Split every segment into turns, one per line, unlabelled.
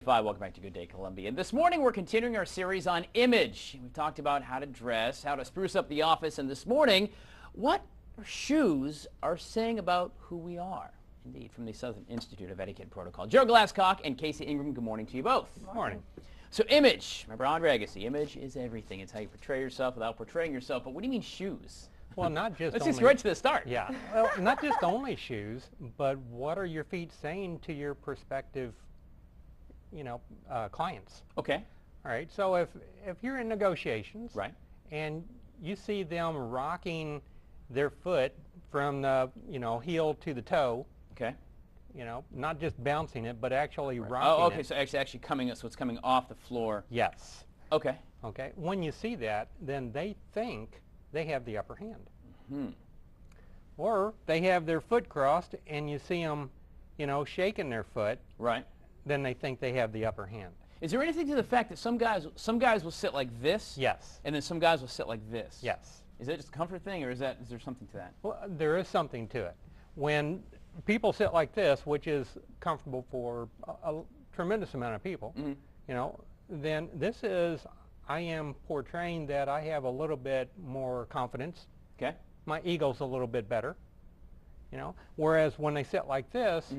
Welcome back to Good Day Columbia. This morning we're continuing our series on image. We've talked about how to dress, how to spruce up the office, and this morning, what shoes are saying about who we are. Indeed, from the Southern Institute of Etiquette and Protocol. Gerald Glascock and KAcie Ingram, good morning to you both.
Good morning.
So image, remember Andre Agassi, image is everything. It's how you portray yourself without portraying yourself. But what do you mean shoes?
Well, not just
Let's
only,
just right to the start.
Yeah, well, not just only shoes, but what are your feet saying to your prospective clients?
Okay.
All right, so if you're in negotiations,
right,
and you see them rocking their foot from the heel to the toe,
okay,
not just bouncing it, but actually
right.
rocking
oh, okay,
it.
so actually coming, so it's coming off the floor.
Yes.
Okay.
Okay, when you see that, then they think they have the upper hand.
Hmm.
Or they have their foot crossed, and you see them, shaking their foot.
Right.
Then they think they have the upper hand.
Is there anything to the fact that some guys will sit like this?
Yes.
And then some guys will sit like this?
Yes.
Is that just a comfort thing, or is there something to that?
Well, there is something to it. When people sit like this, which is comfortable for a tremendous amount of people, then this is, I am portraying that I have a little bit more confidence.
Okay. My
ego's a little bit better. Whereas when they sit like this,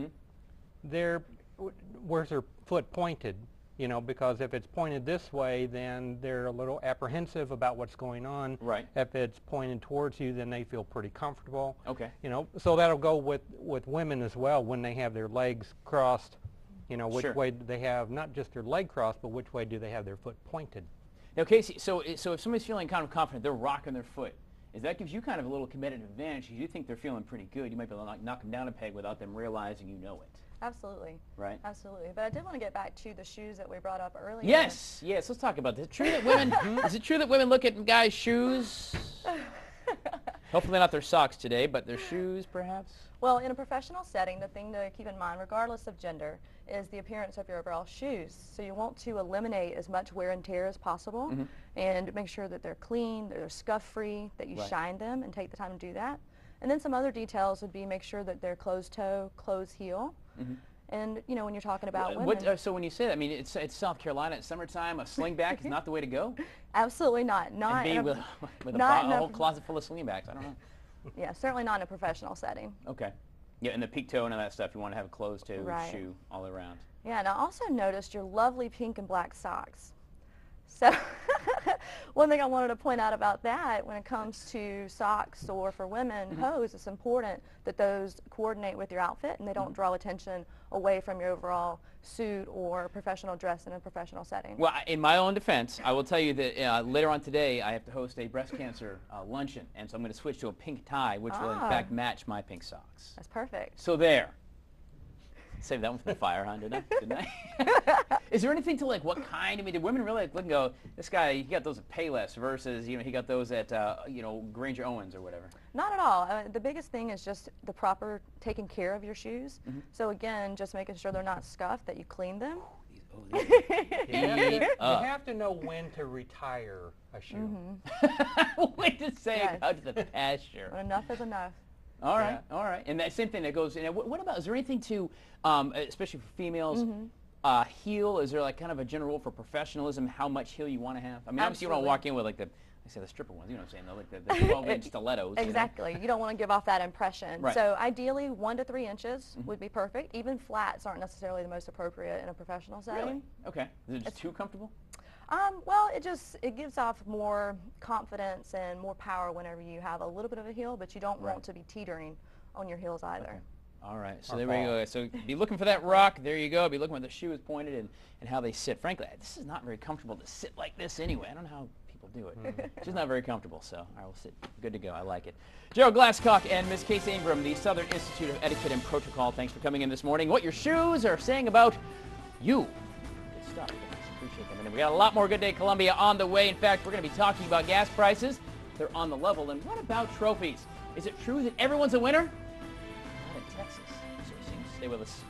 where's their foot pointed? Because if it's pointed this way, then they're a little apprehensive about what's going on.
Right.
If it's pointed towards you, then they feel pretty comfortable.
Okay.
So that'll go with women as well when they have their legs crossed. Which
Sure.
way do they have not just their leg crossed, but which way do they have their foot pointed?
Now, KAcie, so if somebody's feeling kind of confident, they're rocking their foot. That gives you kind of a little competitive advantage. If you think they're feeling pretty good, you might be able to knock them down a peg without them realizing you know it.
Absolutely.
Right.
Absolutely. But I did want to get back to the shoes that we brought up earlier.
Yes. Yes. Let's talk about this. True that women? Is it true that women look at guys' shoes? Hopefully not their socks today, but their shoes, perhaps.
Well, in a professional setting, the thing to keep in mind, regardless of gender, is the appearance of your overall shoes. So you want to eliminate as much wear and tear as possible, and make sure that they're clean, that they're scuff-free, that you shine them, and take the time to do that. And then some other details would be make sure that they're closed toe, closed heel. And when you're talking about women.
So when you say that, I mean it's South Carolina, it's summertime. A slingback is not the way to go.
Absolutely not. Not
and be with a whole closet full of slingbacks. I don't know.
Yeah, certainly not in a professional setting.
Okay. Yeah, and the peak toe and all that stuff. You want to have a closed toe shoe all around.
Yeah, and I also noticed your lovely pink and black socks. So one thing I wanted to point out about that, when it comes to socks or for women, hose, it's important that those coordinate with your outfit and they don't draw attention away from your overall suit or professional dress in a professional setting.
Well, in my own defense, I will tell you that later on today I have to host a breast cancer luncheon, and so I'm going to switch to a pink tie, which will in fact match my pink socks.
That's perfect.
So there. Save that one for the fire, huh? Didn't I? Is there anything to what kind? I mean, did women really look and go, this guy, he got those at Payless versus, he got those at, Granger Owens or whatever?
Not at all. The biggest thing is just the proper taking care of your shoes. So again, just making sure they're not scuffed, that you clean them.
You have to know when to retire a shoe.
Wait to say about the pasture.
When enough is enough.
All right, all right. And that same thing that goes, what about, is there anything to, especially for females, heel? Is there kind of a general rule for professionalism, how much heel you want to have? I mean, obviously you don't walk in with the stripper ones, you know what I'm saying, though, the 12-inch stilettos.
Exactly. You don't want to give off that impression.
Right.
So ideally 1 to 3 inches would be perfect. Even flats aren't necessarily the most appropriate in a professional setting.
Really? Okay. Is it just too comfortable?
Well, it gives off more confidence and more power whenever you have a little bit of a heel, but you don't want to be teetering on your heels either.
Okay. All right, so there we go. So be looking for that rock. There you go. Be looking where the shoe is pointed and how they sit. Frankly, this is not very comfortable to sit like this anyway. I don't know how people do it. It's just not very comfortable, so I will sit. Good to go. I like it. Gerald Glascock and Miss KAcie Ingram, the Southern Institute of Etiquette and Protocol, thanks for coming in this morning. What your shoes are saying about you. Good stuff. Appreciate them. And we got a lot more Good Day Columbia on the way. In fact, we're going to be talking about gas prices. They're on the level. And what about trophies? Is it true that everyone's a winner? Not in Texas. So stay with us.